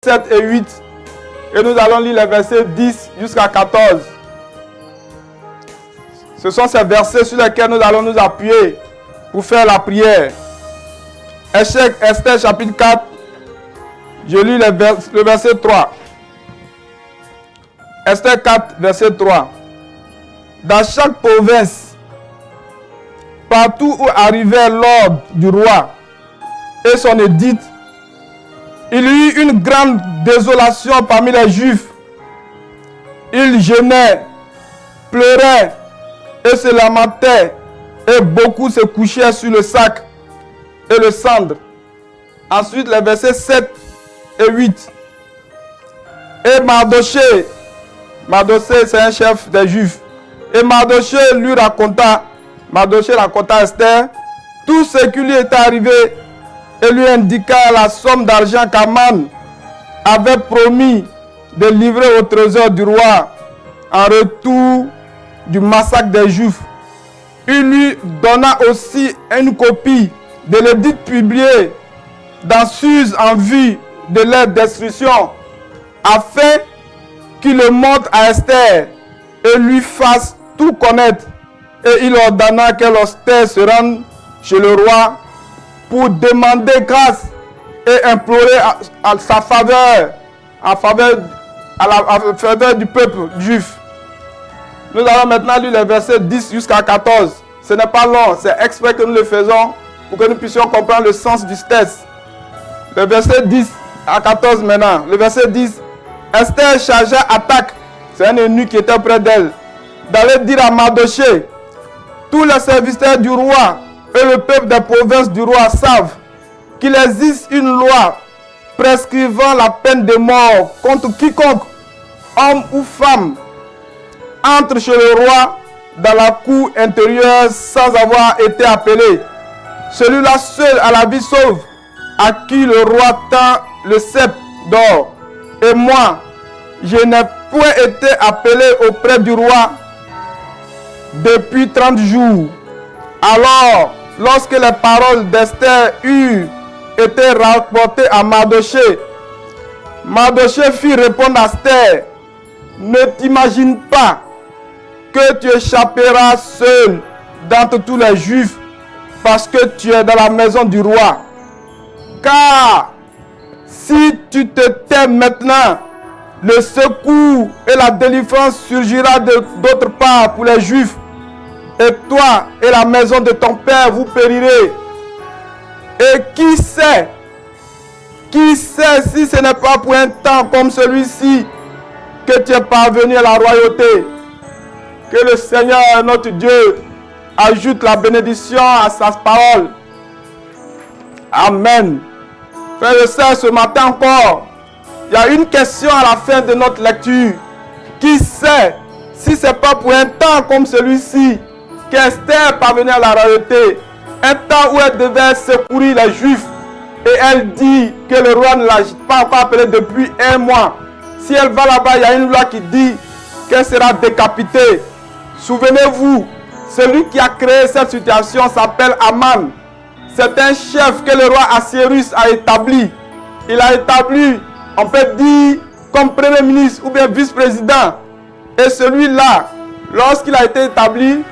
7 et 8. Et nous allons lire les versets 10 jusqu'à 14. Ce sont ces versets sur lesquels nous allons nous appuyer pour faire la prière. Esther chapitre 4. Je lis le verset 3. Esther 4, verset 3. Dans chaque province, partout où arrivait l'ordre du roi et son édite, il y eut une grande désolation parmi les Juifs. Ils gênaient, pleuraient et se lamentaient, et beaucoup se couchaient sur le sac et le cendre. Ensuite, les versets 7 et 8. Et Mardoché c'est un chef des Juifs. Et Mardoché raconta à Esther tout ce qui lui était arrivé et lui indiqua la somme d'argent qu'Aman avait promis de livrer au trésor du roi en retour du massacre des Juifs. Il lui donna aussi une copie de l'édit publié dans Suse en vue de leur destruction, afin qu'il le montre à Esther et lui fasse tout connaître. Et il ordonna que Esther se rende chez le roi pour demander grâce et implorer à sa faveur, à la faveur du peuple juif. Nous allons maintenant lire les versets 10 jusqu'à 14. Ce n'est pas long, c'est exprès que nous le faisons pour que nous puissions comprendre le sens du texte. Le verset 10 à 14 maintenant. Le verset 10. Esther chargea Attaque, c'est un ennemi qui était près d'elle, d'aller dire à Mardoché: tous les serviteurs du roi et le peuple des provinces du roi savent qu'il existe une loi prescrivant la peine de mort contre quiconque, homme ou femme, entre chez le roi dans la cour intérieure sans avoir été appelé. Celui-là seul a la vie sauve, à qui le roi tend le sceptre d'or. Et moi, je n'ai point été appelé auprès du roi depuis 30 jours. Alors, lorsque les paroles d'Esther eurent été rapportées à Mardoché, Mardoché fit répondre à Esther: ne t'imagine pas que tu échapperas seul d'entre tous les Juifs parce que tu es dans la maison du roi. Car si tu te tais maintenant, le secours et la délivrance surgira d'autre part pour les Juifs, et toi et la maison de ton père vous périrez. Et qui sait si ce n'est pas pour un temps comme celui-ci que tu es parvenu à la royauté. Que le Seigneur notre Dieu ajoute la bénédiction à sa parole. Amen. Frères et sœurs, ce matin encore, il y a une question à la fin de notre lecture. Qui sait si ce n'est pas pour un temps comme celui-ci qu'Esther est parvenue à la royauté, un temps où elle devait secourir les Juifs, et elle dit que le roi ne l'a pas encore appelé depuis un mois. Si elle va là-bas, il y a une loi qui dit qu'elle sera décapitée. Souvenez-vous, celui qui a créé cette situation s'appelle Aman. C'est un chef que le roi Assuérus a établi. Il a établi, on peut dire, comme premier ministre ou bien vice-président. Et celui-là, lorsqu'il a été établi,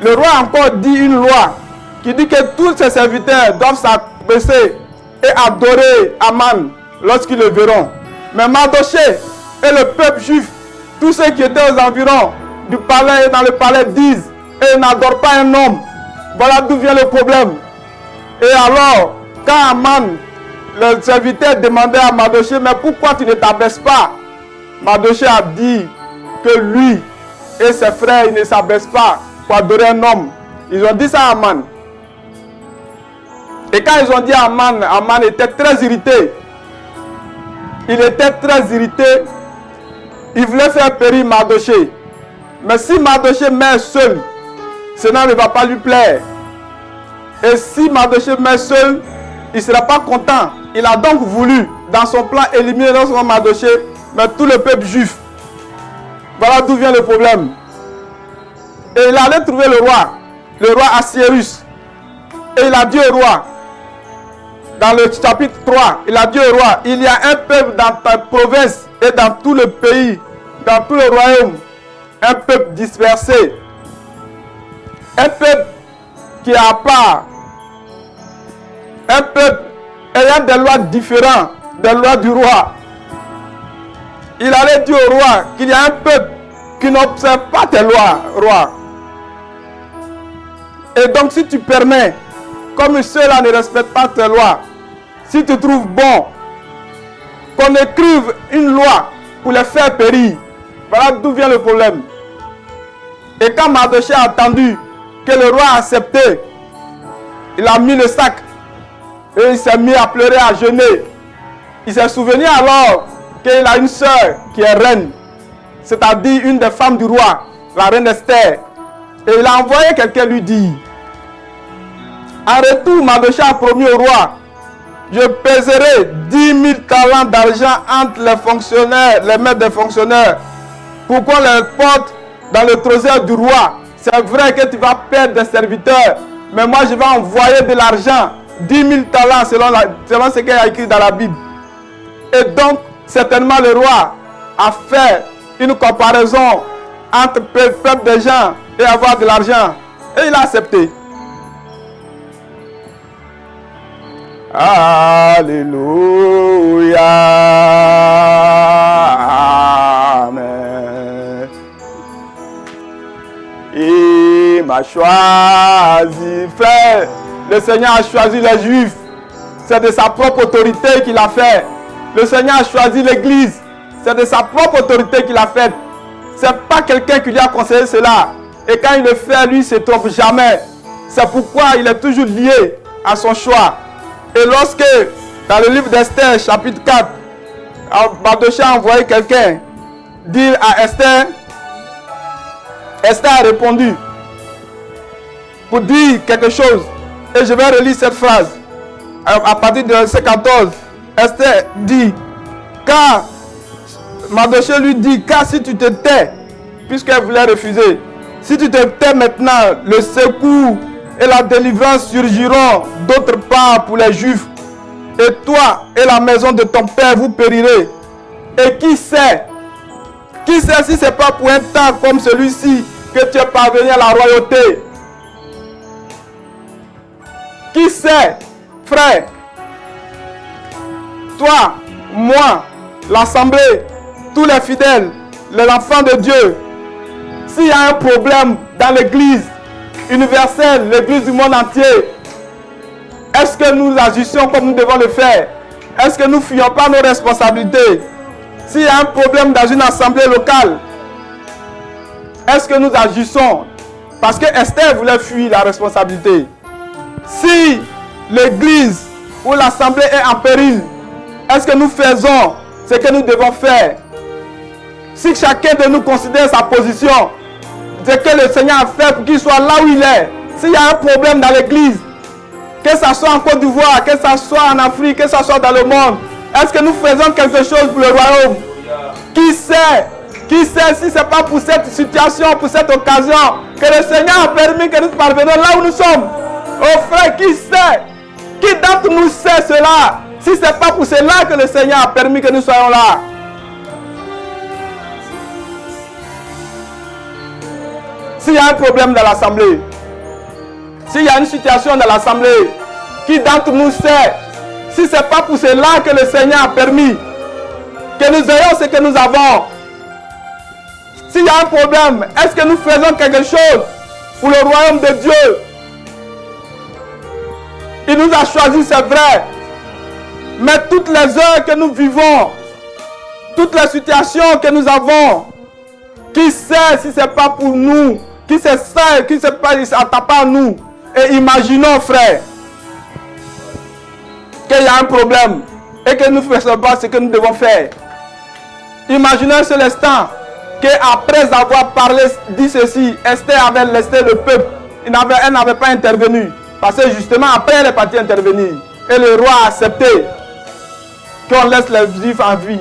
le roi a encore dit une loi qui dit que tous ses serviteurs doivent s'abaisser et adorer Aman lorsqu'ils le verront. Mais Mardoché et le peuple juif, tous ceux qui étaient aux environs du palais et dans le palais disent: et ils n'adorent pas un homme. Voilà d'où vient le problème. Et alors, quand Aman, le serviteur, demandait à Mardoché: mais pourquoi tu ne t'abaisses pas? Mardoché a dit que lui et ses frères, ils ne s'abaissent pas pour adorer un homme. Ils ont dit ça à Aman. Et quand ils ont dit à Aman, Aman était très irrité. Il était très irrité. Il voulait faire périr Mardoché. Mais si Mardoché meurt seul, cela ne va pas lui plaire. Et si Mardoché meurt seul, il ne sera pas content. Il a donc voulu, dans son plan, éliminer non seulement Mardoché, mais tout le peuple juif. Voilà d'où vient le problème. Et il allait trouver le roi Assuérus. Et il a dit au roi: dans le chapitre 3, il a dit au roi, il y a un peuple dans ta province et dans tout le pays, dans tout le royaume, un peuple dispersé, un peuple qui est à part, un peuple ayant des lois différentes des lois du roi. Il allait dire au roi qu'il y a un peuple qui n'observe pas tes lois, roi. Et donc si tu permets, comme ceux-là ne respectent pas tes lois, si tu trouves bon qu'on écrive une loi pour les faire périr, voilà d'où vient le problème. Et quand Mardochée a entendu que le roi a accepté, il a mis le sac et il s'est mis à pleurer, à jeûner. Il s'est souvenu alors qu'il a une sœur qui est reine, c'est-à-dire une des femmes du roi, la reine Esther. Et il a envoyé quelqu'un lui dire, en retour, Mardochée a promis au roi, je pèserai 10 000 talents d'argent entre les fonctionnaires, les maîtres des fonctionnaires, pour qu'on les porte dans le trésor du roi. C'est vrai que tu vas perdre des serviteurs, mais moi je vais envoyer de l'argent, 10 000 talents selon ce qu'il y a écrit dans la Bible. Et donc, certainement le roi a fait une comparaison entre le peuple des gens et avoir de l'argent. Et il a accepté. Alléluia. Amen. Il m'a choisi, frère. Le Seigneur a choisi les Juifs. C'est de sa propre autorité qu'il a fait. Le Seigneur a choisi l'Église. C'est de sa propre autorité qu'il a fait. Ce n'est pas quelqu'un qui lui a conseillé cela. Et quand il le fait, lui, il ne se trompe jamais. C'est pourquoi il est toujours lié à son choix. Et lorsque, dans le livre d'Esther, chapitre 4, Mardochée a envoyé quelqu'un dire à Esther, Esther a répondu pour dire quelque chose. Et je vais relire cette phrase. À partir de verset 14, Esther dit, car, Mardochée lui dit, car si tu te tais, puisqu'elle voulait refuser, si tu te tais maintenant, le secours et la délivrance surgiront d'autre part pour les Juifs. Et toi et la maison de ton père, vous périrez. Et qui sait si ce n'est pas pour un temps comme celui-ci que tu es parvenu à la royauté? Qui sait, frère? Toi, moi, l'assemblée, tous les fidèles, les enfants de Dieu, s'il y a un problème dans l'église universelle, l'église du monde entier, est-ce que nous agissons comme nous devons le faire? Est-ce que nous ne fuyons pas nos responsabilités? S'il y a un problème dans une assemblée locale, est-ce que nous agissons? Parce que Esther voulait fuir la responsabilité. Si l'église ou l'assemblée est en péril, est-ce que nous faisons ce que nous devons faire? Si chacun de nous considère sa position, ce que le Seigneur a fait pour qu'il soit là où il est, s'il y a un problème dans l'église, que ce soit en Côte d'Ivoire, que ce soit en Afrique, que ce soit dans le monde, est-ce que nous faisons quelque chose pour le royaume? Qui sait si ce n'est pas pour cette situation, pour cette occasion, que le Seigneur a permis que nous parvenions là où nous sommes? Oh frère, qui sait? Qui d'entre nous sait cela? Si ce n'est pas pour cela que le Seigneur a permis que nous soyons là. S'il y a un problème dans l'assemblée, s'il y a une situation dans l'assemblée, qui d'entre nous sait si ce n'est pas pour cela que le Seigneur a permis que nous ayons ce que nous avons? S'il y a un problème, est-ce que nous faisons quelque chose pour le royaume de Dieu? Il nous a choisis, c'est vrai. Mais toutes les heures que nous vivons, toutes les situations que nous avons, qui sait si ce n'est pas pour nous? Qui sait qui ne sait pas si ça n'attend pas nous? Et imaginons, frère, qu'il y a un problème et que nous ne faisons pas ce que nous devons faire. Imaginez un seul instant qu'après avoir parlé, dit ceci, Esther avait laissé le peuple. Elle n'avait pas intervenu. Parce que justement, après, elle est partie intervenir. Et le roi a accepté qu'on laisse les Juifs en vie.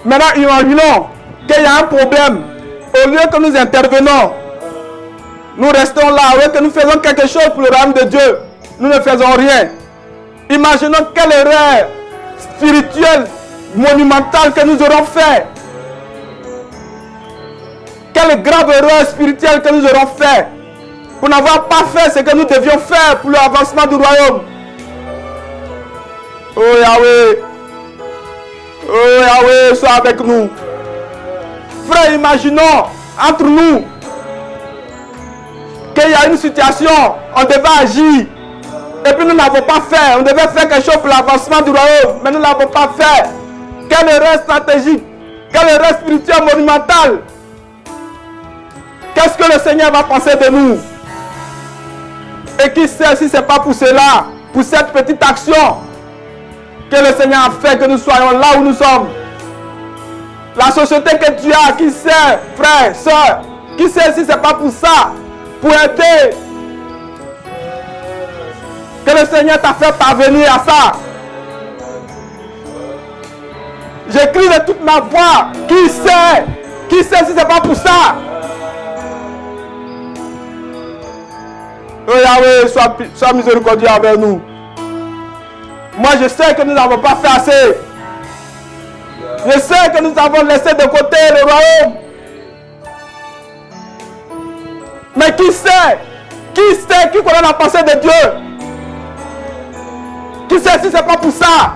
Maintenant, imaginons qu'il y a un problème. Au lieu que nous intervenons, nous restons là. Au lieu que nous faisons quelque chose pour le royaume de Dieu, nous ne faisons rien. Imaginons quelle erreur spirituelle monumentale que nous aurons fait. Quelle grave erreur spirituelle que nous aurons fait pour n'avoir pas fait ce que nous devions faire pour l'avancement du royaume. Oh Yahweh, oh Yahweh, sois avec nous. Frère, imaginons entre nous qu'il y a une situation, on devait agir, et puis nous n'avons pas fait. On devait faire quelque chose pour l'avancement du royaume, mais nous ne l'avons pas fait. Quelle erreur stratégique, quelle erreur spirituelle monumentale. Qu'est-ce que le Seigneur va penser de nous? Et qui sait si ce n'est pas pour cela, pour cette petite action, que le Seigneur a fait que nous soyons là où nous sommes. La société que tu as, qui sait, frère, soeur, qui sait si ce n'est pas pour ça, pour aider, que le Seigneur t'a fait parvenir à ça. J'écris de toute ma voix, qui sait si ce n'est pas pour ça. Oh Yahweh, sois miséricordieux avec nous. Moi, je sais que nous n'avons pas fait assez. Je sais que nous avons laissé de côté le royaume. Mais qui sait qui connaît la pensée de Dieu? Qui sait si ce n'est pas pour ça?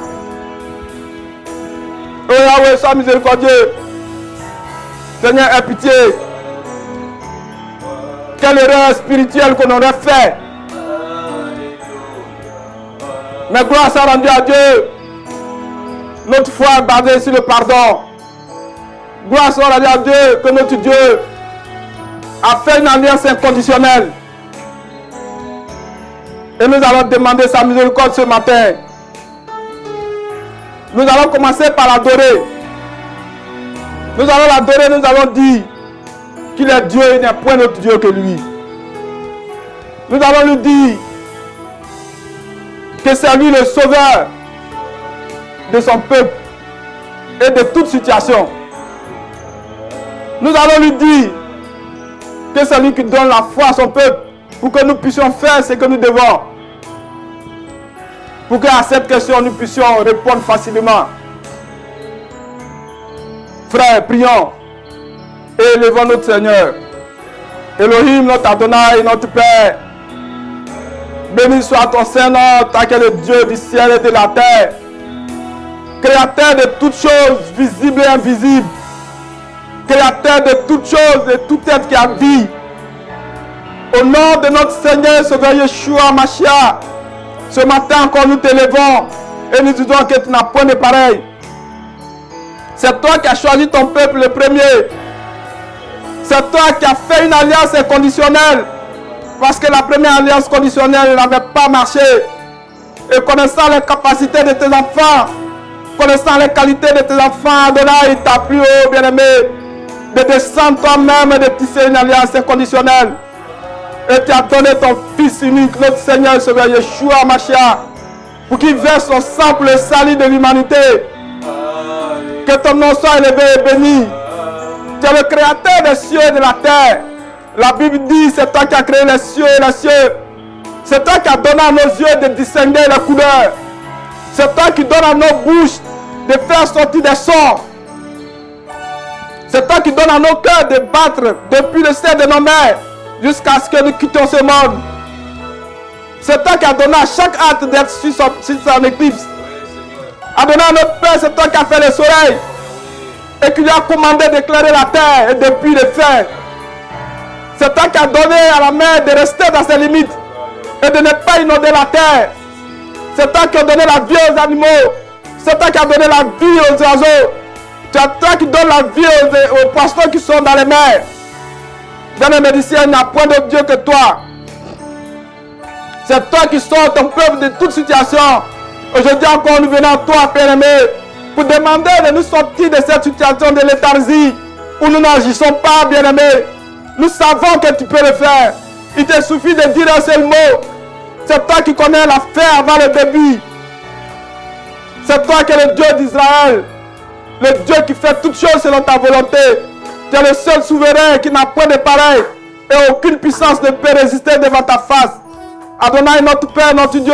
Oh Yahweh, sois miséricordieux. Seigneur, aie pitié. Quelle erreur spirituelle qu'on aurait fait. Mais gloire soit rendue à Dieu. Notre foi est basée sur le pardon. Gloire soit rendue à Dieu que notre Dieu a fait une alliance inconditionnelle. Et nous allons demander sa miséricorde ce matin. Nous allons commencer par l'adorer. Nous allons l'adorer, nous allons dire qu'il est Dieu, il n'y a point d'autre Dieu que lui. Nous allons lui dire que c'est lui le sauveur de son peuple et de toute situation. Nous allons lui dire que c'est lui qui donne la foi à son peuple pour que nous puissions faire ce que nous devons. Pour qu'à cette question nous puissions répondre facilement. Frères, prions et élevons notre Seigneur. Elohim, notre Adonai, notre Père. Béni soit ton Saint-Nom, toi qui es le Dieu du ciel et de la terre. Créateur de toutes choses visibles et invisibles. Créateur de toutes choses et tout être qui a vie. Au nom de notre Seigneur, Sauveur Yeshua Mashiach, ce matin encore nous t'élevons et nous disons que tu n'as point de pareil. C'est toi qui as choisi ton peuple le premier. C'est toi qui as fait une alliance inconditionnelle. Parce que la première alliance conditionnelle n'avait pas marché. Et connaissant les capacités de tes enfants, connaissant les qualités de tes enfants, Adonai, il t'a plu, oh bien-aimé, de descendre toi-même et de tisser une alliance inconditionnelle. Et tu as donné ton Fils unique, notre Seigneur, Sauveur Yeshua Mashiach, pour qu'il verse son sang pour le salut de l'humanité. Que ton nom soit élevé et béni. Tu es le créateur des cieux et de la terre. La Bible dit, c'est toi qui as créé les cieux et les cieux. C'est toi qui as donné à nos yeux de distinguer les couleurs. C'est toi qui donnes à nos bouches de faire sortir des sons. C'est toi qui donnes à nos cœurs de battre depuis le sein de nos mères jusqu'à ce que nous quittions ce monde. C'est toi qui as donné à chaque acte d'être sur son éclipse. Adonai à notre Père, c'est toi qui as fait le soleil et qui lui a commandé d'éclairer la terre et depuis le fer. C'est toi qui as donné à la mer de rester dans ses limites et de ne pas inonder la terre. C'est toi qui as donné la vie aux animaux. C'est toi qui as donné la vie aux oiseaux. C'est toi qui donnes la vie aux poissons qui sont dans les mers. Dans les médecins, il n'y a point d'autre Dieu que toi. C'est toi qui sors ton peuple de toute situation. Aujourd'hui encore, nous venons à toi, Père aimé, pour demander de nous sortir de cette situation de léthargie où nous n'agissons pas, bien aimé. Nous savons que tu peux le faire. Il te suffit de dire un seul mot. C'est toi qui connais la fin avant le début. C'est toi qui es le Dieu d'Israël. Le Dieu qui fait toutes choses selon ta volonté. Tu es le seul souverain qui n'a point de pareil. Et aucune puissance ne peut résister devant ta face. Adonai, notre Père, notre Dieu,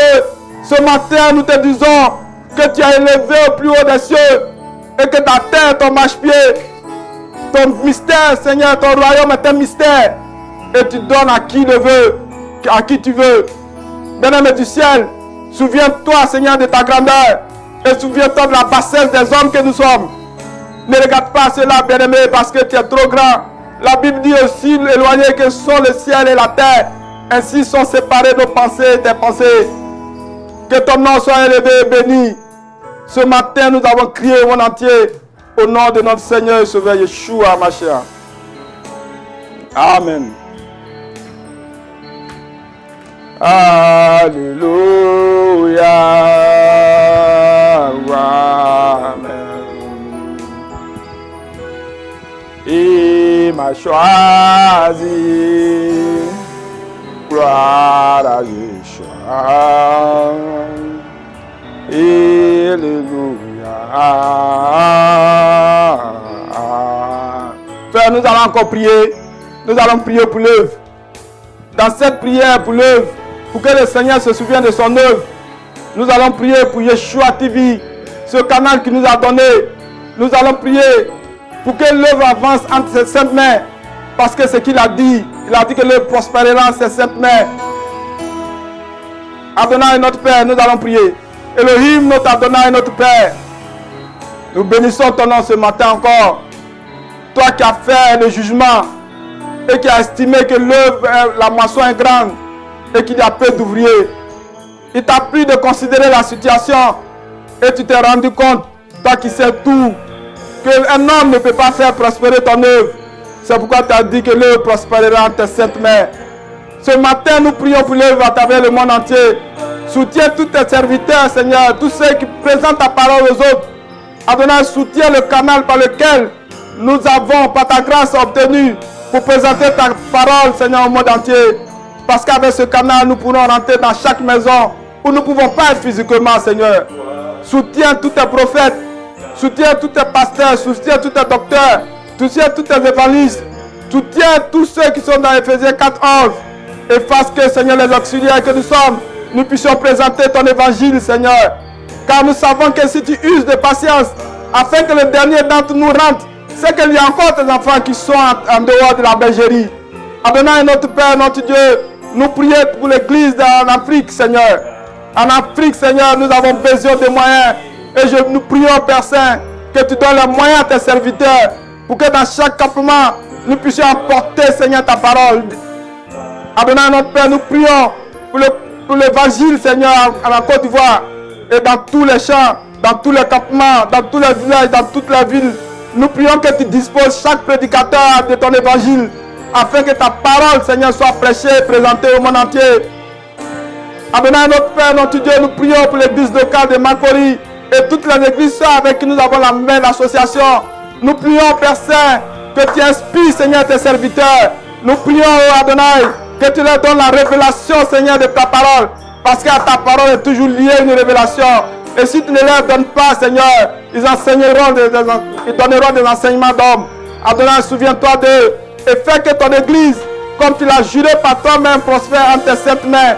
ce matin, nous te disons que tu as élevé au plus haut des cieux et que ta terre, ton marchepied, ton mystère, Seigneur, ton royaume est un mystère et tu donnes à qui le veut, à qui tu veux. Bien-aimé du ciel, souviens-toi, Seigneur, de ta grandeur et souviens-toi de la bassesse des hommes que nous sommes. Ne regarde pas cela, bien-aimé, parce que tu es trop grand. La Bible dit aussi, éloigné que sont le ciel et la terre, ainsi sont séparés nos pensées et tes pensées. Que ton nom soit élevé et béni. Ce matin, nous avons crié au monde entier au nom de notre Seigneur et Sauveur Yeshua Mashiach. Amen. Alléluia. Amen. Il m'a choisi. Gloire à Yeshua. Alléluia. Frère, nous allons encore prier. Nous allons prier pour l'œuvre. Dans cette prière pour l'œuvre, pour que le Seigneur se souvienne de son œuvre, nous allons prier pour Yeshua TV, ce canal qu'il nous a donné. Nous allons prier pour que l'œuvre avance entre ses saintes mains. Parce que ce qu'il a dit, il a dit que l'œuvre prospérera entre ses saintes mains. Adonai, notre Père, nous allons prier. Elohim, notre Adonai, notre Père, nous bénissons ton nom ce matin encore. Toi qui as fait le jugement et qui as estimé que l'œuvre, la moisson est grande et qu'il y a peu d'ouvriers. Il t'a plu de considérer la situation et tu t'es rendu compte, toi qui sais tout, qu'un homme ne peut pas faire prospérer ton œuvre. C'est pourquoi tu as dit que l'œuvre prospérera entre tes saintes mains. Ce matin, nous prions pour l'œuvre à travers le monde entier. Soutiens tous tes serviteurs, Seigneur, tous ceux qui présentent ta parole aux autres. Adonai, soutiens le canal par lequel nous avons, par ta grâce, obtenu pour présenter ta parole, Seigneur, au monde entier. Parce qu'avec ce canal, nous pourrons rentrer dans chaque maison où nous ne pouvons pas être physiquement, Seigneur. Soutiens tous tes prophètes, soutiens tous tes pasteurs, soutiens tous tes docteurs, soutiens tous tes évangélistes, soutiens tous ceux qui sont dans Éphésiens 4:11. Et fasse que, Seigneur, les auxiliaires que nous sommes, nous puissions présenter ton évangile, Seigneur. Car nous savons que si tu uses de patience, afin que le dernier d'entre nous rentre, c'est qu'il y a encore tes enfants qui sont en dehors de la bergerie. Adonai, notre Père, notre Dieu, nous prions pour l'église en Afrique, Seigneur. En Afrique, Seigneur, nous avons besoin de moyens. Et nous prions, Père Saint, que tu donnes les moyens à tes serviteurs, pour que dans chaque campement, nous puissions apporter, Seigneur, ta parole. Adonai, notre Père, nous prions pour l'évangile, Seigneur, en Côte d'Ivoire, et dans tous les champs, dans tous les campements, dans tous les villages, dans toutes les villes. Nous prions que tu disposes chaque prédicateur de ton évangile, afin que ta parole, Seigneur, soit prêchée et présentée au monde entier. Adonai, notre Père, notre Dieu, nous prions pour l'église locale de Makori et toutes les églises avec qui nous avons la même association. Nous prions, Père Saint, que tu inspires, Seigneur, tes serviteurs. Nous prions, Adonai, que tu leur donnes la révélation, Seigneur, de ta parole. Parce que ta parole est toujours liée à une révélation. Et si tu ne leur donnes pas, Seigneur, ils donneront des enseignements d'hommes. Adonai, souviens-toi d'eux et fais que ton église, comme tu l'as juré par toi-même, prospère entre tes saintes mains.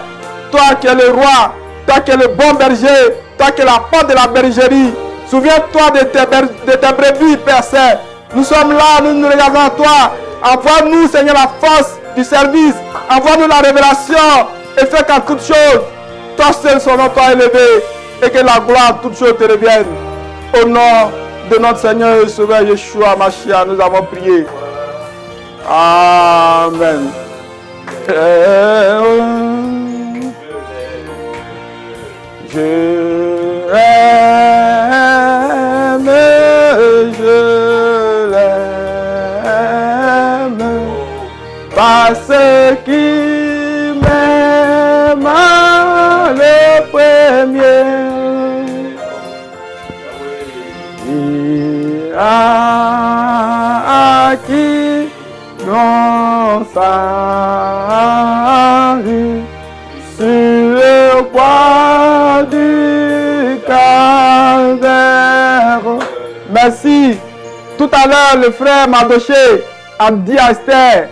Toi qui es le roi, toi qui es le bon berger, toi qui es la porte de la bergerie. Souviens-toi de tes brebis, Père Saint. Nous sommes là, nous nous regardons à toi. Envoie-nous, Seigneur, la force du service. Envoie-nous la révélation et fais qu'en toutes choses, toi seul son nom soit élevé et que la gloire, toutes choses te reviennent. Au nom de notre Seigneur et Sauveur Yeshua Mashiach, nous avons prié. Amen. Je l'aime, je l'aime, parce qu'il m'aime le premier. Il a acquis dans sa vie sur le bois du calvaire. Merci. Tout à l'heure, le frère Mardoché a dit à Esther,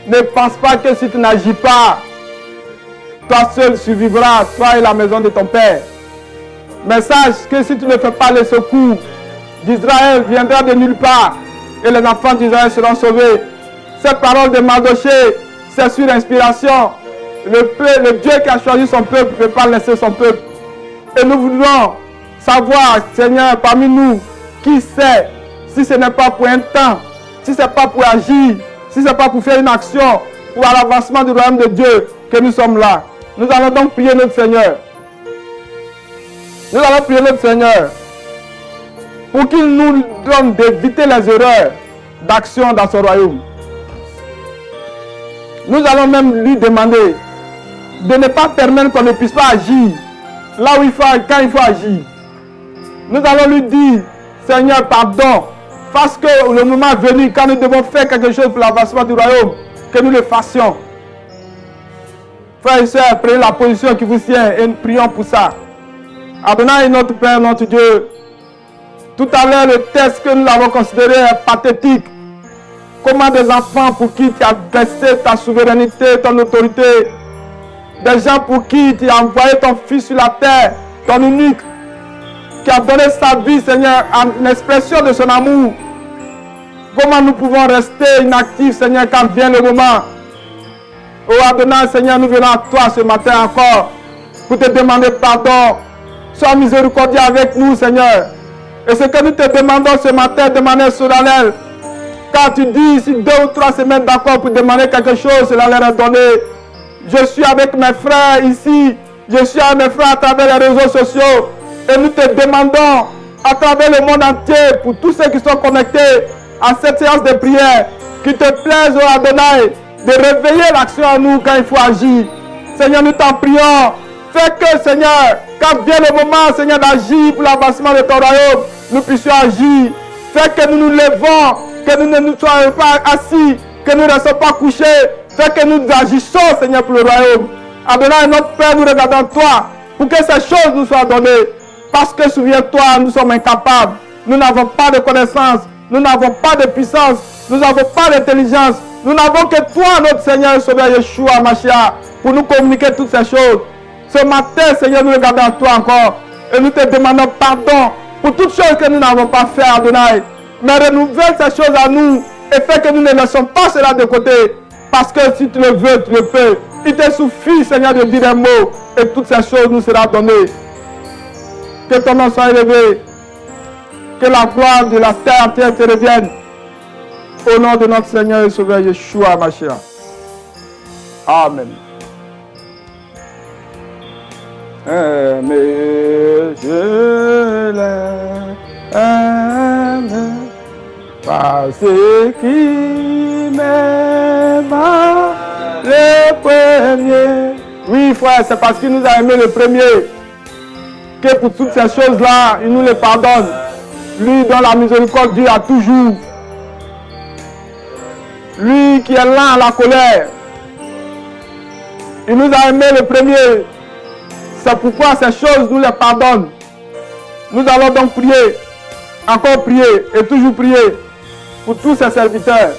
ne pense pas que si tu n'agis pas, toi seul survivras, toi et la maison de ton Père. Mais sache que si tu ne fais pas le secours d'Israël viendra de nulle part et les enfants d'Israël seront sauvés. Cette parole de Mardochée, c'est sur inspiration. Le Dieu qui a choisi son peuple ne peut pas laisser son peuple. Et nous voulons savoir, Seigneur, parmi nous, qui sait, si ce n'est pas pour un temps, si ce n'est pas pour agir, si ce n'est pas pour faire une action, pour l'avancement du royaume de Dieu, que nous sommes là. Nous allons donc prier notre Seigneur. Nous allons prier notre Seigneur pour qu'il nous donne d'éviter les erreurs d'action dans son royaume. Nous allons même lui demander de ne pas permettre qu'on ne puisse pas agir là où il faut, quand il faut agir. Nous allons lui dire, Seigneur, pardon, parce que le moment est venu, quand nous devons faire quelque chose pour l'avancement du royaume, que nous le fassions. Frères et sœurs, prenez la position qui vous tient et nous prions pour ça. Adonai, notre Père, notre Dieu, tout à l'heure, le texte que nous avons considéré est pathétique. Comment des enfants pour qui tu as blessé ta souveraineté, ton autorité, des gens pour qui tu as envoyé ton Fils sur la terre, ton unique, qui a donné sa vie, Seigneur, en expression de son amour. Comment nous pouvons rester inactifs, Seigneur, quand vient le moment? Oh Adonai, Seigneur, nous venons à toi ce matin encore pour te demander pardon. Sois miséricordieux avec nous, Seigneur. Et ce que nous te demandons ce matin de manière solennelle, quand tu dis, si 2 ou 3 se mettent d'accord pour demander quelque chose, cela leur est donné. Je suis avec mes frères ici, je suis avec mes frères à travers les réseaux sociaux, et nous te demandons à travers le monde entier, pour tous ceux qui sont connectés à cette séance de prière, qu'il te plaise, oh Adonai, de réveiller l'action en nous quand il faut agir. Seigneur, nous t'en prions. Fais que, Seigneur, quand vient le moment, Seigneur, d'agir pour l'avancement de ton royaume, nous puissions agir. Fais que nous nous levons, que nous ne nous soyons pas assis, que nous ne restons pas couchés. Fais que nous agissons, Seigneur, pour le royaume. Adonai, notre Père, nous regardons toi, pour que ces choses nous soient données. Parce que, souviens-toi, nous sommes incapables. Nous n'avons pas de connaissance, nous n'avons pas de puissance, nous n'avons pas d'intelligence. Nous n'avons que toi, notre Seigneur et Sauveur Yeshua, Mashiach, pour nous communiquer toutes ces choses. Ce matin, Seigneur, nous regardons à toi encore et nous te demandons pardon pour toutes choses que nous n'avons pas fait, Adonai. Mais renouvelle ces choses à nous et fais que nous ne laissons pas cela de côté. Parce que si tu le veux, tu le peux. Il te suffit, Seigneur, de dire un mot et toutes ces choses nous seront données. Que ton nom soit élevé. Que la gloire de la terre entière te revienne. Au nom de notre Seigneur et Sauveur Yeshua Mashiach. Amen. Mais je l'aime parce qu'il m'aima le premier. Oui, frère, c'est parce qu'il nous a aimé le premier que pour toutes ces choses-là, il nous les pardonne. Lui dont la miséricorde dure à toujours. Lui qui est lent à la colère. Il nous a aimé le premier. C'est pourquoi ces choses nous les pardonnent. Nous allons donc prier, encore prier et toujours prier pour tous ces serviteurs.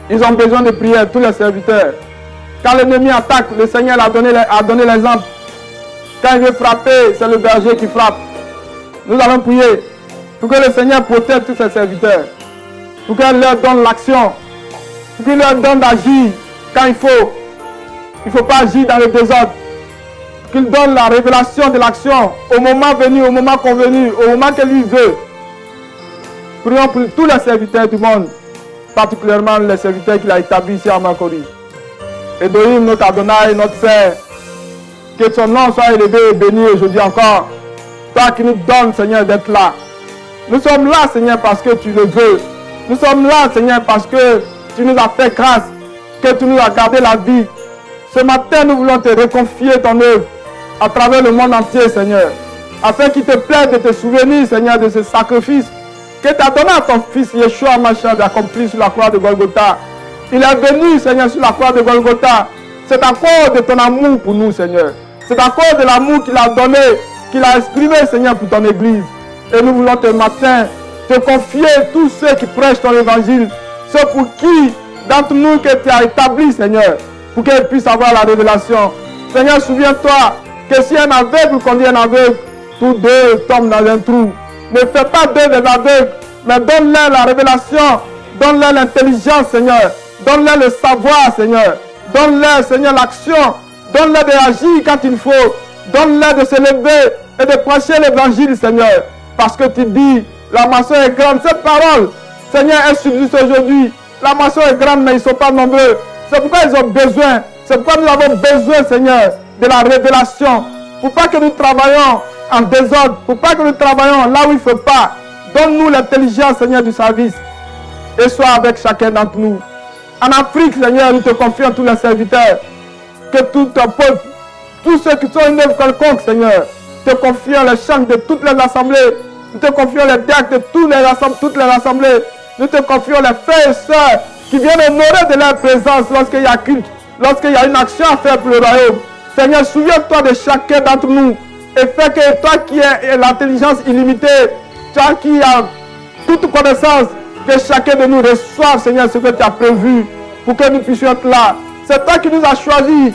Ils ont besoin de prier, tous les serviteurs. Quand l'ennemi attaque, le Seigneur a donné l'exemple. Quand il veut frapper, c'est le berger qui frappe. Nous allons prier pour que le Seigneur protège tous ses serviteurs. Pour qu'il leur donne l'action. Pour qu'il leur donne d'agir quand il faut. Il ne faut pas agir dans le désordre. Qu'il donne la révélation de l'action au moment venu, au moment convenu, au moment que lui veut. Prions pour tous les serviteurs du monde, particulièrement les serviteurs qu'il a établis ici à Makori. Elohim, notre Adonai, notre Père, que son nom soit élevé et béni aujourd'hui encore. Toi qui nous donnes, Seigneur, d'être là. Nous sommes là, Seigneur, parce que tu le veux. Nous sommes là, Seigneur, parce que tu nous as fait grâce, que tu nous as gardé la vie. Ce matin, nous voulons te reconfier ton œuvre à travers le monde entier, Seigneur, afin qu'il te plaise de te souvenir, Seigneur, de ce sacrifice que tu as donné à ton Fils Yeshua Mashiach d'accomplir sur la croix de Golgotha. Il est venu, Seigneur, sur la croix de Golgotha. C'est à cause de ton amour pour nous, Seigneur. C'est à cause de l'amour qu'il a donné, qu'il a exprimé, Seigneur, pour ton Église. Et nous voulons ce matin te confier tous ceux qui prêchent ton évangile, ceux pour qui, d'entre nous, que tu as établi, Seigneur, pour qu'elle puisse avoir la révélation. Seigneur, souviens-toi que si un aveugle conduit un aveugle, tous deux tombent dans un trou. Ne fais pas d'eux des aveugles, mais donne-leur la révélation, donne-leur l'intelligence, Seigneur. Donne-leur le savoir, Seigneur. Donne-leur, Seigneur, l'action. Donne-leur de agir quand il faut. Donne-leur de se lever et de prêcher l'évangile, Seigneur. Parce que tu dis, la moisson est grande. Cette parole, Seigneur, elle subsiste aujourd'hui. La moisson est grande, mais ils ne sont pas nombreux. C'est pourquoi ils ont besoin. C'est pourquoi nous avons besoin, Seigneur, de la révélation. Pour pas que nous travaillions en désordre. Pour pas que nous travaillions là où il ne faut pas. Donne-nous l'intelligence, Seigneur, du service. Et sois avec chacun d'entre nous. En Afrique, Seigneur, nous te confions tous les serviteurs. Que tout ton peuple, tous ceux qui sont une œuvre quelconque, Seigneur, te confions les chants de toutes les assemblées. Nous te confions les diacres de toutes les assemblées. Nous te confions les frères et sœurs qui viennent honorer de leur présence lorsqu'il y a culte, lorsqu'il y a une action à faire pour le royaume. Seigneur, souviens-toi de chacun d'entre nous et fais que toi qui as l'intelligence illimitée, toi qui as toute connaissance, que chacun de nous reçoive, Seigneur, ce que tu as prévu pour que nous puissions être là. C'est toi qui nous as choisis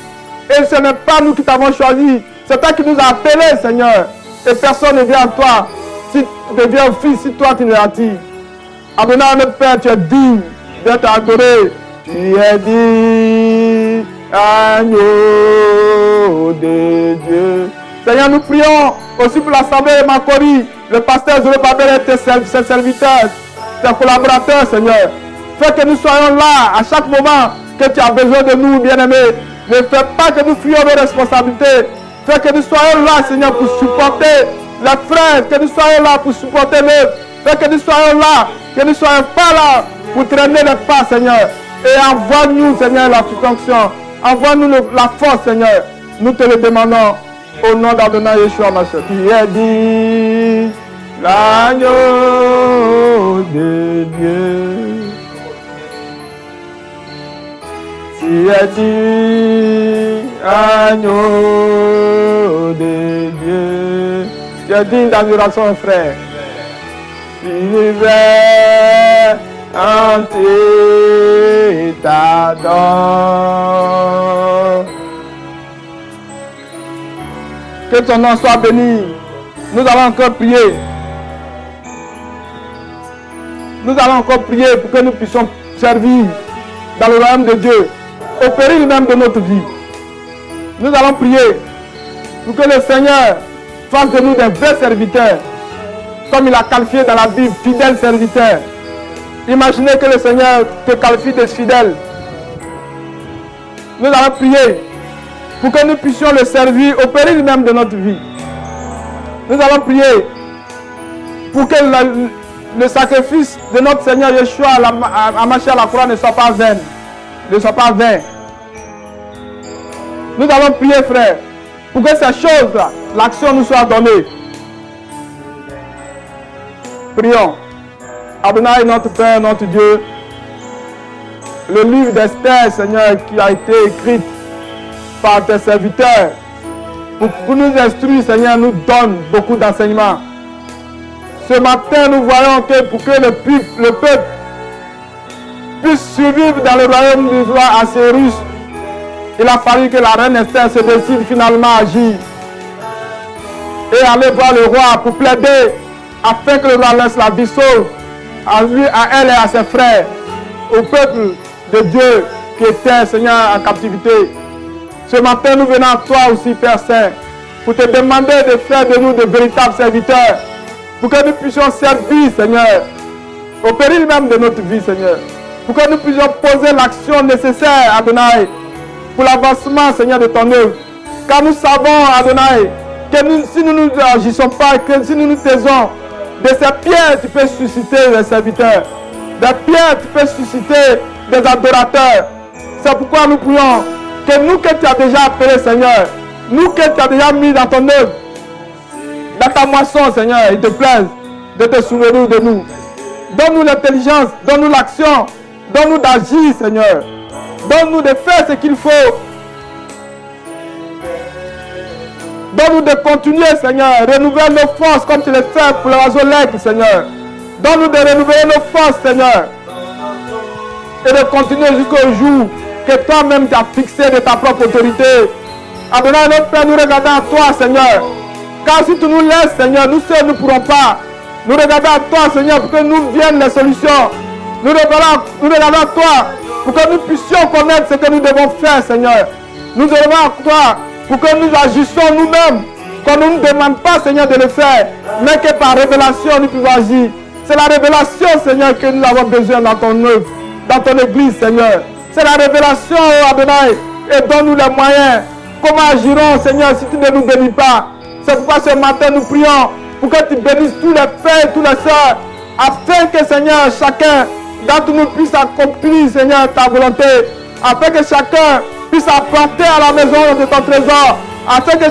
et ce n'est pas nous qui t'avons choisi. C'est toi qui nous as appelés, Seigneur. Et personne ne vient à toi. Si tu deviens fils, si toi tu nous attires. Adonai, notre Père, tu es digne d'être adoré. Tu es digne, agneau de Dieu. Seigneur, nous prions aussi pour l'assemblée de Makori, le pasteur Zorobabel et ses serviteurs, tes collaborateurs, Seigneur. Fais que nous soyons là à chaque moment que tu as besoin de nous, bien-aimés. Ne fais pas que nous fuyions nos responsabilités. Fais que nous soyons là, Seigneur, pour supporter les frères, que nous soyons là pour supporter l'œuvre. Fais que nous soyons là, que nous ne soyons pas là pour traîner les pas, Seigneur. Et envoie-nous, Seigneur, la fonction. Envoie-nous la force, Seigneur. Nous te le demandons au nom d'Adonai Yeshua, ma chère. Qui est dit l'agneau de Dieu. Qui est dit agneau de Dieu. Tu es digne d'adoration, frère. L'univers entier t'adore. Que ton nom soit béni. Nous allons encore prier. Nous allons encore prier pour que nous puissions servir dans le royaume de Dieu, au péril même de notre vie. Nous allons prier pour que le Seigneur fasse de nous des vrais serviteurs, comme il a qualifié dans la Bible, fidèles serviteurs. Imaginez que le Seigneur te qualifie de fidèle. Nous allons prier pour que nous puissions le servir au péril même de notre vie. Nous allons prier pour que le sacrifice de notre Seigneur Yeshua à marcher à la croix ne soit pas vain. Ne soit pas vain. Nous allons prier, frère, pour que ces choses-là, l'action nous soit donnée. Prions. Adonai, notre Père, notre Dieu, le livre d'Esther, Seigneur, qui a été écrit par tes serviteurs, pour nous instruire, Seigneur, nous donne beaucoup d'enseignements. Ce matin, nous voyons que pour que le peuple puisse survivre dans le royaume du roi Assyrus, il a fallu que la reine Esther se décide finalement à agir et aller voir le roi pour plaider afin que le roi laisse la vie sauve à lui, à elle et à ses frères, au peuple de Dieu qui était, Seigneur, en captivité. Ce matin, nous venons à toi aussi, Père Saint, pour te demander de faire de nous de véritables serviteurs, pour que nous puissions servir, Seigneur, au péril même de notre vie, Seigneur, pour que nous puissions poser l'action nécessaire, Adonai, pour l'avancement, Seigneur, de ton œuvre. Car nous savons, Adonai, que si nous n'agissons pas, que si nous nous taisons, de ces pierres, tu peux susciter des serviteurs. Des pierres, tu peux susciter des adorateurs. C'est pourquoi nous prions que nous que tu as déjà appelés, Seigneur, nous que tu as déjà mis dans ton œuvre, dans ta moisson, Seigneur, il te plaise de te souvenir de nous. Donne-nous l'intelligence, donne-nous l'action, donne-nous d'agir, Seigneur. Donne-nous de faire ce qu'il faut. Donne-nous de continuer, Seigneur. Renouvelle nos forces comme tu le fais pour l'oiseau l'aigle, Seigneur. Donne-nous de renouveler nos forces, Seigneur. Et de continuer jusqu'au jour que toi-même tu as fixé de ta propre autorité. Adonai, notre Père, nous regardons à toi, Seigneur. Car si tu nous laisses, Seigneur, nous seuls ne pourrons pas. Nous regardons à toi, Seigneur, pour que nous viennent les solutions. Nous regardons à toi pour que nous puissions connaître ce que nous devons faire, Seigneur. Nous regardons à toi pour que nous agissions nous-mêmes. Qu'on ne nous demande pas, Seigneur, de le faire, mais que par révélation, nous pouvons agir. C'est la révélation, Seigneur, que nous avons besoin dans ton œuvre, dans ton église, Seigneur. C'est la révélation, Adonai, et donne-nous les moyens. Comment agirons, Seigneur, si tu ne nous bénis pas? C'est pourquoi ce matin, nous prions pour que tu bénisses tous les frères et tous les sœurs, afin que, Seigneur, chacun d'entre nous puisse accomplir, Seigneur, ta volonté, afin que chacun puisse apporter à la maison de ton trésor, afin que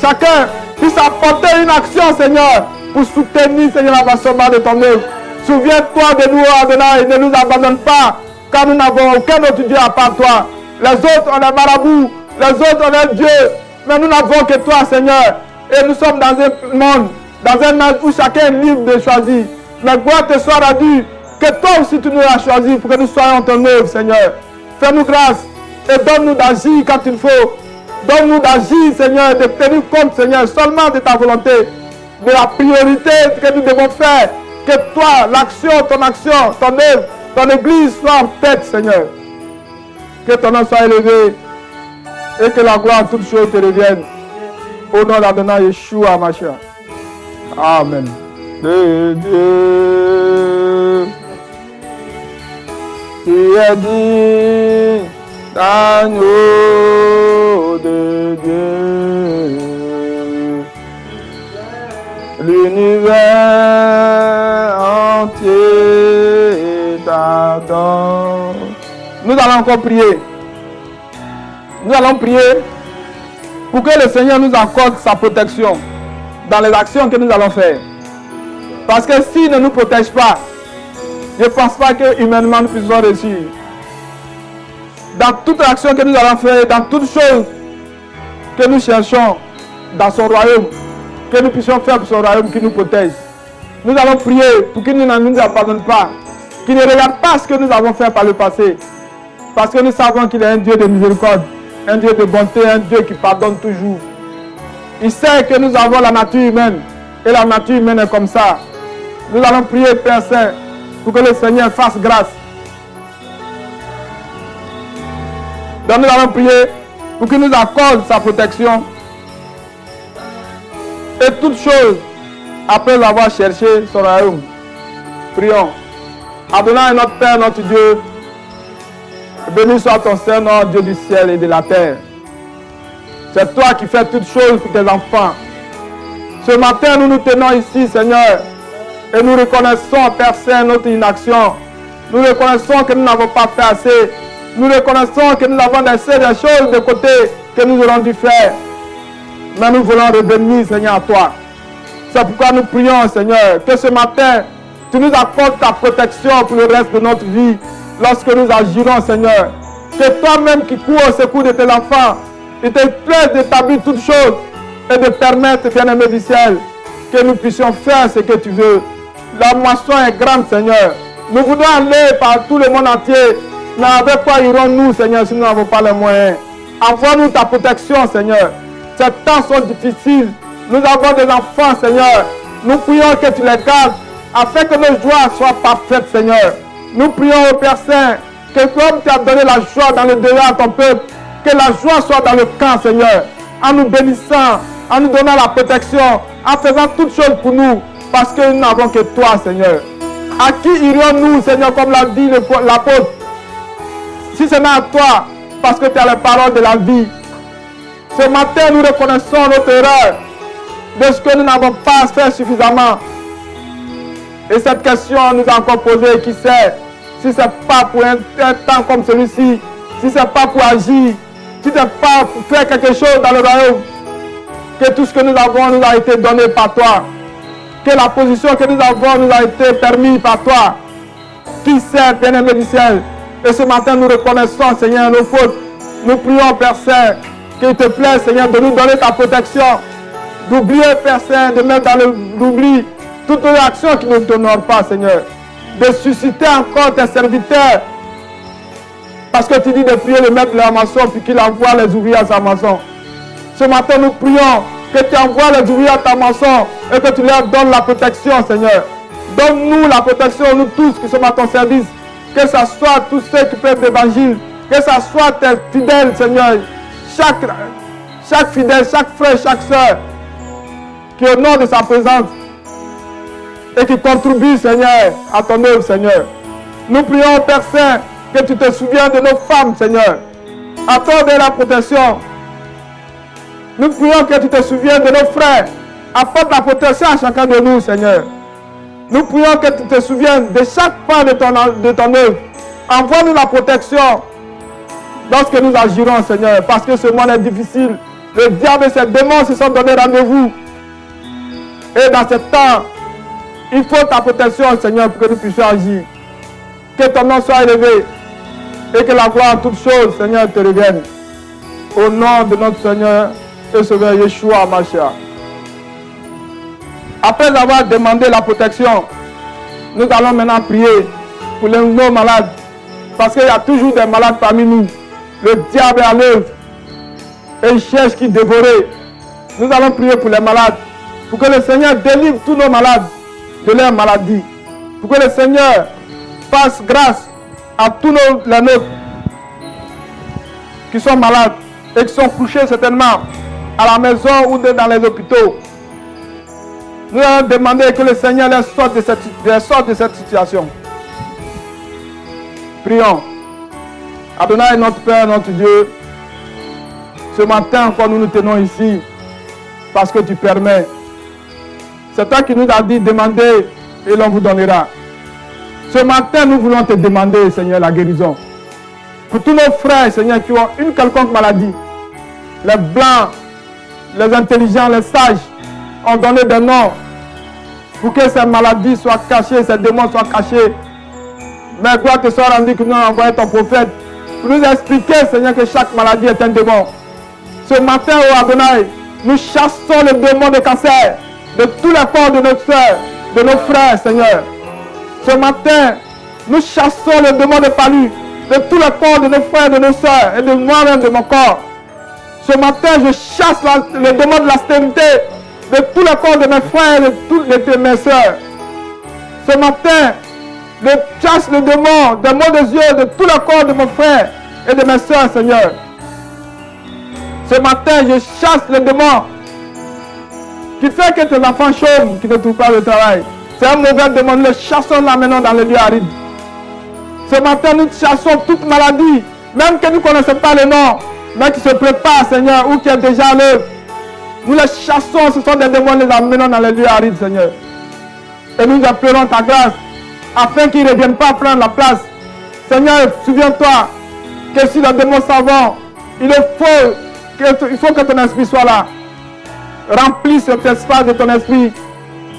chacun puisse apporter une action, Seigneur, pour soutenir, Seigneur, l'avancement de ton œuvre. Souviens-toi de nous, Adonai, ne nous abandonne pas, car nous n'avons aucun autre Dieu à part toi. Les autres, on est marabouts, les autres, on est Dieu, mais nous n'avons que toi, Seigneur. Et nous sommes dans un monde où chacun est libre de choisir. Mais gloire te soit rendue, que toi aussi tu nous as choisi pour que nous soyons ton œuvre, Seigneur. Fais-nous grâce et donne-nous d'agir quand il faut. Donne-nous d'agir, Seigneur, de tenir compte, Seigneur, seulement de ta volonté, de la priorité que nous devons faire. Que toi, l'action, ton œuvre, ton église soit en tête, Seigneur. Que ton nom soit élevé et que la gloire, toutes choses te reviennent. Au nom d'Adonai Yeshua Mashiach. Amen. De Dieu, qui est dit d'agneau de Dieu, l'univers entier t'adore. Nous allons encore prier. Nous allons prier pour que le Seigneur nous accorde sa protection dans les actions que nous allons faire. Parce que s'il ne nous protège pas, je ne pense pas que humainement nous puissions réussir. Dans toute action que nous allons faire, dans toutes choses que nous cherchons dans son royaume, que nous puissions faire pour son royaume qui nous protège. Nous allons prier pour qu'il ne nous abandonne pas, qu'il ne regarde pas ce que nous avons fait par le passé. Parce que nous savons qu'il est un Dieu de miséricorde, un Dieu de bonté, un Dieu qui pardonne toujours. Il sait que nous avons la nature humaine, et la nature humaine est comme ça. Nous allons prier, Père Saint, pour que le Seigneur fasse grâce. Donc nous allons prier pour qu'il nous accorde sa protection. Et toutes choses, après avoir cherché son royaume. Prions. Adonai, notre Père, notre Dieu, béni soit ton Saint-Nom, Dieu du ciel et de la terre. C'est toi qui fais toutes choses pour tes enfants. Ce matin, nous nous tenons ici, Seigneur, et nous reconnaissons, Père Saint, notre inaction. Nous reconnaissons que nous n'avons pas fait assez. Nous reconnaissons que nous avons laissé des choses de côté que nous aurions dû faire. Mais nous voulons revenir, Seigneur, à toi. C'est pourquoi nous prions, Seigneur, que ce matin, tu nous apportes ta protection pour le reste de notre vie. Lorsque nous agirons, Seigneur, que toi-même qui cours au secours de tes enfants, il te plaise d'établir toutes choses et de permettre, bien-aimé du ciel, que nous puissions faire ce que tu veux. La moisson est grande, Seigneur. Nous voulons aller par tout le monde entier. Mais avec quoi irons-nous, Seigneur, si nous n'avons pas les moyens? Envoie-nous ta protection, Seigneur. Ces temps sont difficiles. Nous avons des enfants, Seigneur. Nous prions que tu les gardes, afin que nos joies soient parfaites, Seigneur. Nous prions au Père Saint, que comme tu as donné la joie dans le délai à ton peuple, que la joie soit dans le camp, Seigneur, en nous bénissant, en nous donnant la protection, en faisant toutes choses pour nous, parce que nous n'avons que toi, Seigneur. À qui irions-nous, Seigneur, comme l'a dit l'apôtre, si ce n'est à toi, parce que tu as les paroles de la vie. Ce matin, nous reconnaissons notre erreur de ce que nous n'avons pas fait suffisamment. Et cette question nous a encore posée, qui sait, si ce n'est pas pour un temps comme celui-ci, si ce n'est pas pour agir, si ce n'est pas pour faire quelque chose dans le royaume, que tout ce que nous avons nous a été donné par toi, que la position que nous avons nous a été permise par toi. Qui sait, bien-aimé du ciel? Et ce matin, nous reconnaissons, Seigneur, nos fautes. Nous prions, Père Saint, qu'il te plaît, Seigneur, de nous donner ta protection. D'oublier, Père Saint, de mettre dans l'oubli toutes les actions qui ne t'honorent pas, Seigneur. De susciter encore tes serviteurs Parce que tu dis de prier le maître de la maçon puis qu'il envoie les ouvriers à sa maçon. Ce matin, nous prions que tu envoies les ouvriers à ta maçon et que tu leur donnes la protection, Seigneur. Donne-nous la protection, nous tous qui sommes à ton service. Que ce soit tous ceux qui prêchent l'évangile, que ce soit tes fidèles, Seigneur. Chaque fidèle, chaque frère, chaque soeur qui honore de sa présence et qui contribue, Seigneur, à ton œuvre, Seigneur. Nous prions, Père Saint, que tu te souviens de nos femmes, Seigneur. Accorde la protection. Nous prions que tu te souviens de nos frères. Apporte la protection à chacun de nous, Seigneur. Nous prions que tu te souviennes de chaque pas de ton œuvre. Envoie-nous la protection lorsque nous agirons, Seigneur, parce que ce monde est difficile. Le diable et ses démons se sont donné rendez-vous. Et dans ce temps, il faut ta protection, Seigneur, pour que nous puissions agir. Que ton nom soit élevé et que la gloire en toutes choses, Seigneur, te revienne. Au nom de notre Seigneur et Sauveur Yeshua Mashiach. Après avoir demandé la protection, nous allons maintenant prier pour nos malades. Parce qu'il y a toujours des malades parmi nous. Le diable est à l'œuvre et il cherche qui dévorer. Nous allons prier pour les malades. Pour que le Seigneur délivre tous nos malades de leur maladie. Pour que le Seigneur fasse grâce à tous les nôtres qui sont malades et qui sont couchés certainement à la maison ou dans les hôpitaux. Nous allons demander que le Seigneur les sorte de cette situation. Prions. Adonai, notre Père, notre Dieu, ce matin encore nous nous tenons ici parce que tu permets. C'est toi qui nous as dit demander et l'on vous donnera. Ce matin, nous voulons te demander, Seigneur, la guérison. Pour tous nos frères, Seigneur, qui ont une quelconque maladie, les blancs, les intelligents, les sages, ont donné des noms pour que ces maladies soient cachées, ces démons soient cachés. Mais gloire te soit rendue que nous avons envoyé ton prophète pour nous expliquer, Seigneur, que chaque maladie est un démon. Ce matin, oh Adonai, nous chassons le démon de cancer de tous les corps de nos soeurs, de nos frères, Seigneur. Ce matin, nous chassons le démon de palu de tous les corps de nos frères, de nos soeurs et de moi-même, de mon corps. Ce matin, je chasse le démon de la stérilité de tous les corps de mes frères et de toutes mes soeurs. Ce matin, je chasse le démon des maux des yeux de tous les corps de mon frère et de mes soeurs, Seigneur. Ce matin, je chasse le démon qui fait que tes enfants chôment, qui ne trouvent pas le travail. C'est un mauvais démon, nous le chassons là maintenant dans les lieux arides. Ce matin, nous chassons toute maladie, même que nous ne connaissons pas le nom, mais qui se prépare, Seigneur, ou qui est déjà à l'œuvre. Nous les chassons, ce sont des démons, nous les amenons dans les lieux arides, Seigneur. Et nous appelons ta grâce, afin qu'ils ne reviennent pas prendre la place. Seigneur, souviens-toi que si les démons s'en vont, il faut que ton esprit soit là. Remplis cet espace de ton esprit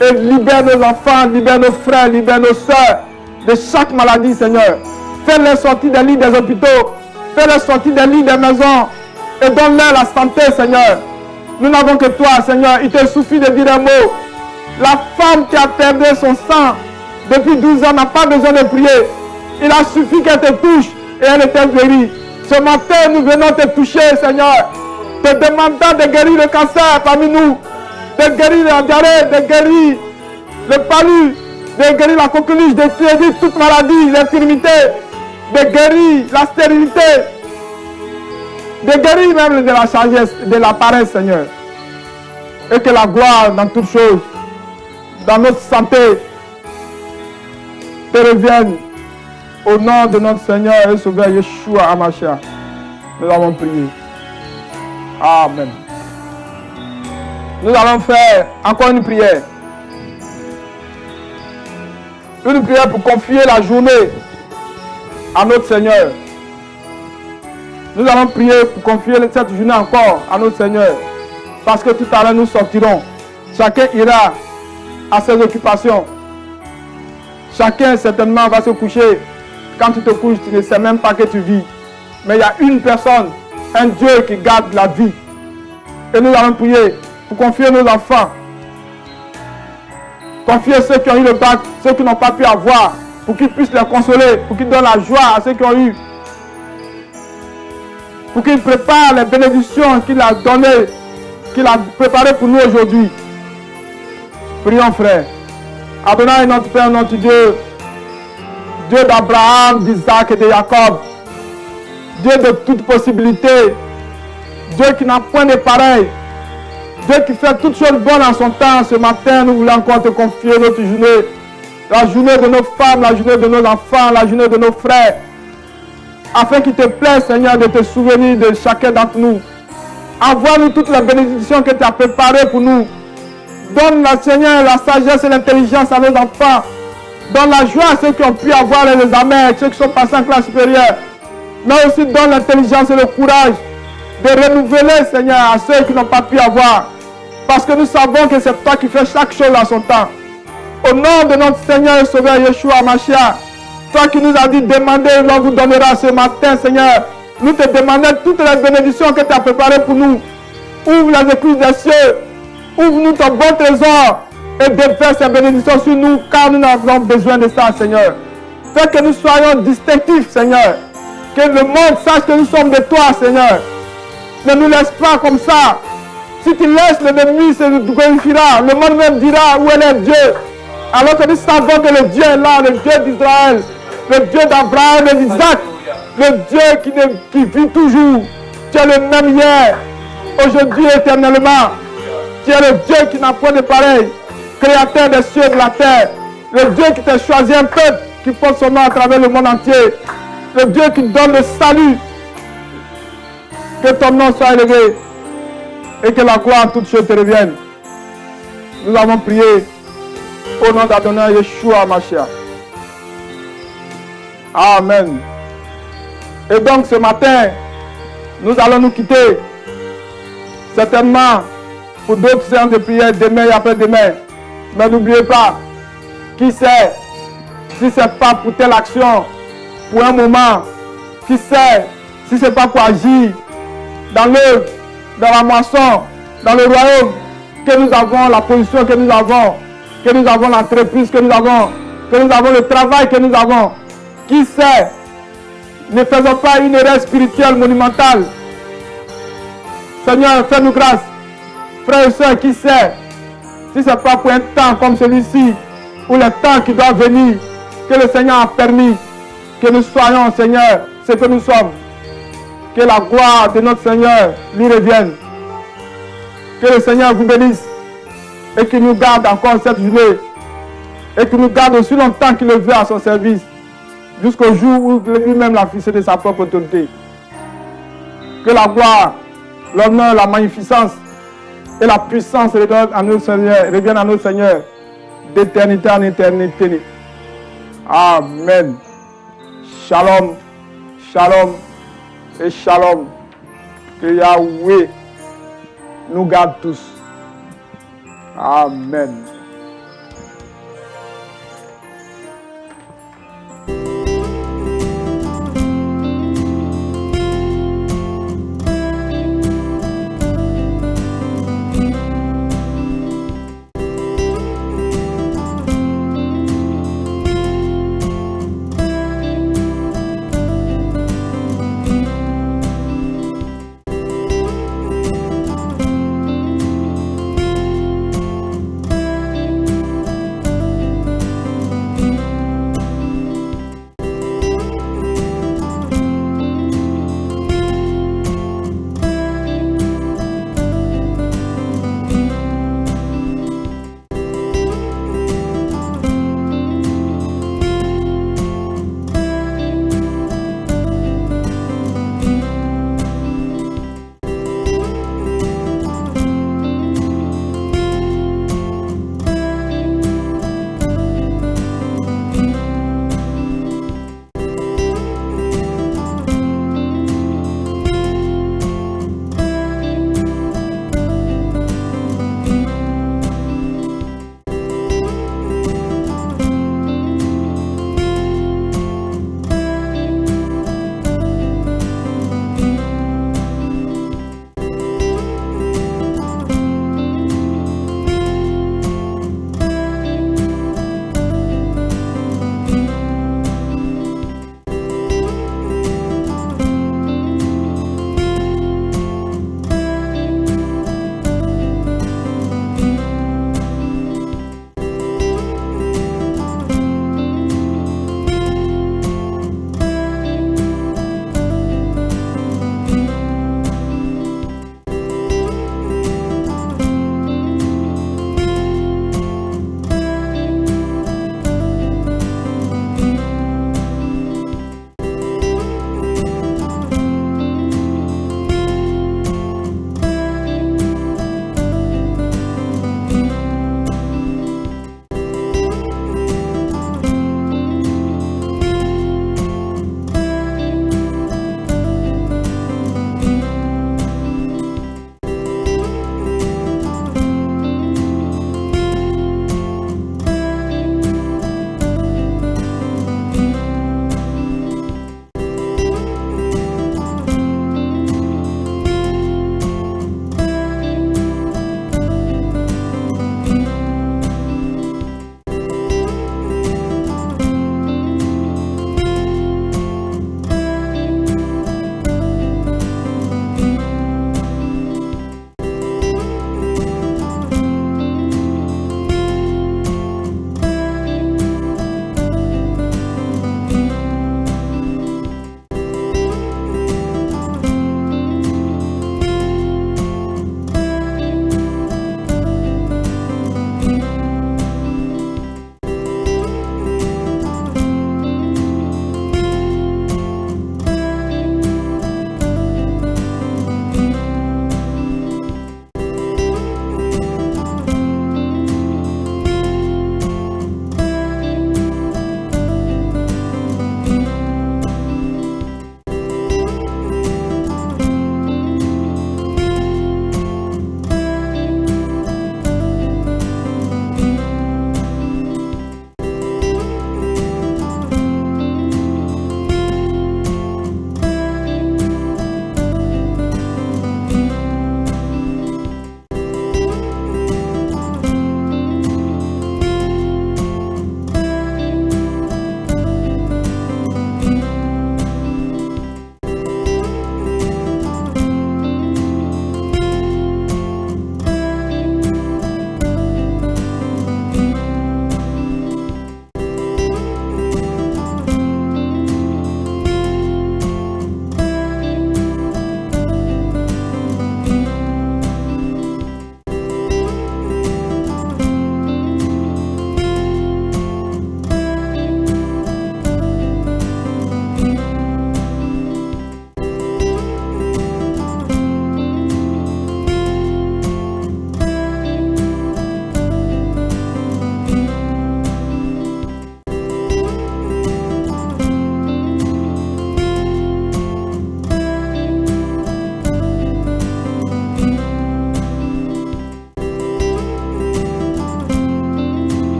et libère nos enfants, libère nos frères, libère nos soeurs de chaque maladie, Seigneur. Fais-les sortir des lits des hôpitaux, fais-les sortir des lits des maisons et donne-leur la santé, Seigneur. Nous n'avons que toi, Seigneur. Il te suffit de dire un mot. La femme qui a perdu son sang depuis 12 ans n'a pas besoin de prier. Il a suffi qu'elle te touche et elle était guérie. Ce matin, nous venons te toucher, Seigneur. Te demandant de guérir le cancer parmi nous, de guérir la diarrhée, de guérir le palu, de guérir la coqueluche, de guérir toute maladie, l'infirmité, de guérir la stérilité, de guérir même de la sagesse, de la paresse, Seigneur. Et que la gloire dans toutes choses, dans notre santé, te revienne. Au nom de notre Seigneur et Sauveur Yeshua Hamashiach, nous avons prié. Amen. Nous allons faire encore une prière. Une prière pour confier la journée à notre Seigneur. Nous allons prier pour confier cette journée encore à notre Seigneur. Parce que tout à l'heure nous sortirons. Chacun ira à ses occupations. Chacun certainement va se coucher. Quand tu te couches, tu ne sais même pas que tu vis. Mais il y a une personne, un Dieu qui garde la vie. Et nous allons prier pour confier nos enfants. Confier ceux qui ont eu le bac, ceux qui n'ont pas pu avoir, pour qu'ils puissent les consoler, pour qu'ils donnent la joie à ceux qui ont eu. pour qu'il prépare les bénédictions qu'il a données, qu'il a préparées pour nous aujourd'hui. Prions, frère. Adonai, notre Père, notre Dieu, Dieu d'Abraham, d'Isaac et de Jacob, Dieu de toute possibilité, Dieu qui n'a point de pareil, Dieu qui fait toutes choses bonnes en son temps. Ce matin, nous voulons encore te confier notre journée, la journée de nos femmes, la journée de nos enfants, la journée de nos frères, afin qu'il te plaise, Seigneur, de te souvenir de chacun d'entre nous. Envoie-nous toutes les bénédictions que tu as préparées pour nous. Donne, Seigneur, la sagesse et l'intelligence à nos enfants. Donne la joie à ceux qui ont pu avoir les examens, ceux qui sont passés en classe supérieure. Mais aussi donne l'intelligence et le courage de renouveler, Seigneur, à ceux qui n'ont pas pu avoir. Parce que nous savons que c'est toi qui fais chaque chose à son temps. Au nom de notre Seigneur et Sauveur Yeshua Mashiach, toi qui nous as dit demander, l'on vous donnera ce matin, Seigneur. Nous te demandons toutes les bénédictions que tu as préparées pour nous. Ouvre les écluses des cieux. Ouvre-nous ton bon trésor et déverse ces bénédictions sur nous, car nous avons besoin de ça, Seigneur. Fais que nous soyons distinctifs, Seigneur. Que le monde sache que nous sommes de toi, Seigneur. Ne nous laisse pas comme ça. Si tu laisses l'ennemi se glorifiera, le monde même dira où est Dieu. Alors que nous savons que le Dieu est là, le Dieu d'Israël, le Dieu d'Abraham et d'Isaac, le Dieu qui vit toujours. Tu es le même hier, aujourd'hui et éternellement. Tu es le Dieu qui n'a point de pareil, créateur des cieux et de la terre. Le Dieu qui t'a choisi un peuple qui porte son nom à travers le monde entier. Le Dieu qui donne le salut. Que ton nom soit élevé et que la gloire en toutes choses te revienne. Nous avons prié au nom d'Adonai Yeshua Mashiach. Amen. Et donc ce matin, nous allons nous quitter. Certainement pour d'autres séances de prière demain et après-demain. Mais n'oubliez pas, qui sait, si ce n'est pas pour telle action, pour un moment, qui sait, si ce n'est pas pour agir dans l'œuvre, dans la moisson, dans le royaume, que nous avons la position que nous avons l'entreprise que nous avons le travail que nous avons. Qui sait, ne faisons pas une erreur spirituelle monumentale. Seigneur, fais-nous grâce. Frères et sœurs, qui sait, si ce n'est pas pour un temps comme celui-ci, ou le temps qui doit venir, que le Seigneur a permis, que nous soyons, Seigneur, ce que nous sommes. Que la gloire de notre Seigneur lui revienne. Que le Seigneur vous bénisse et qu'il nous garde encore cette journée et qu'il nous garde aussi longtemps qu'il le veut à son service, jusqu'au jour où lui-même l'a fixé de sa propre autorité. Que la gloire, l'honneur, la magnificence et la puissance reviennent à notre Seigneur d'éternité en éternité. Amen. Shalom, shalom et shalom. Que Yahweh nous garde tous. Amen.